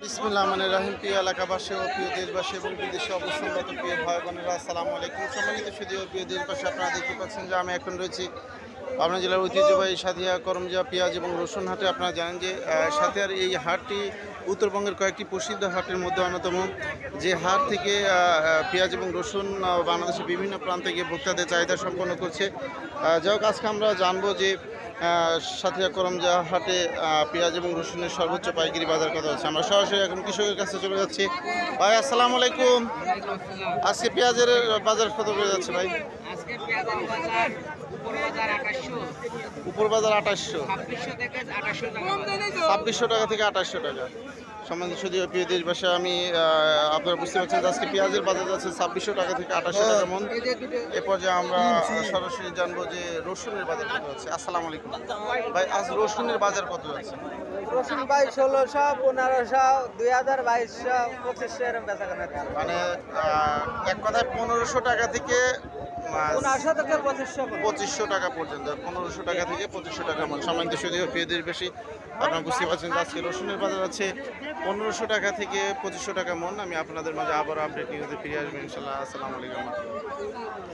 বিসমিল্লাহ মানে রাহিম প্রিয় এলাকাবাসী ও প্রিয় দেশবাসী এবং বিদেশে অবস্থানরত প্রিয় ভাই বোনেরা আসসালামু আলাইকুম। সম্মানিত সুধী ও প্রিয় দেশবাসী, আপনারা দেখতে পাচ্ছেন যে আমি এখন রয়েছি পাবনা জেলার ঐতিহ্যবাহী সাদিয়া করমজা পেঁয়াজ এবং রসুন হাটে। আপনারা জানেন যে সাথিয়ার এই হাটটি উত্তরবঙ্গের কয়েকটি প্রসিদ্ধ হাটের মধ্যে অন্যতম, যে হাট থেকে পেঁয়াজ এবং রসুন বাংলাদেশের বিভিন্ন প্রান্তে গিয়ে ভোক্তাদের চাহিদা সম্পন্ন করছে। যাই হোক, আজকে আমরা জানবো যে সাথিয়া করমজা হাটে পেঁয়াজ এবং রসুনের সর্বোচ্চ পাইকারি বাজার কত হচ্ছে। আমরা সরাসরি এখন কৃষকের কাছে চলে যাচ্ছি। ভাই আসসালামু আলাইকুম। আজকে পেঁয়াজের বাজার কত করে যাচ্ছে ভাই? আজকে পেঁয়াজের বাজার উপর বাজার 2800, 2600 টাকা থেকে 2800 টাকা। সম্বন্ধে শুধু প্রিয় দেশবাসী, আমি আপনারা বুঝতে পারছেন যে আজকে পেঁয়াজের বাজার যাচ্ছে 2600 টাকা থেকে 2800 টাকা মন। এ পর্যায়ে আমরা সরাসরি জানবো যে রসুনের বাজার কত আছে। আসসালামু আলাইকুম ভাই, আজ রসুনের বাজার কত আছে? রসুন ভাই 1600, 1500, 2000, 2200, 2500 এরকম বেচা কেনা হয়। মানে এক কথায় 1500 টাকা থেকে 1500 থেকে 2500 2500 টাকা পর্যন্ত, 1500 টাকা থেকে 2500 টাকা মন। সম্মানিত শুধু প্রিয় দেশবাসী, আপনারা বুঝতে পারছেন যে আজকে রসুনের বাজার আছে 1500 টাকা থেকে 2500 টাকা মন। আমি আপনাদের মাঝে আবারও আপডেট নিয়ে ফিরে আসবো ইনশাল্লাহ। আসসালামু আলাইকুম।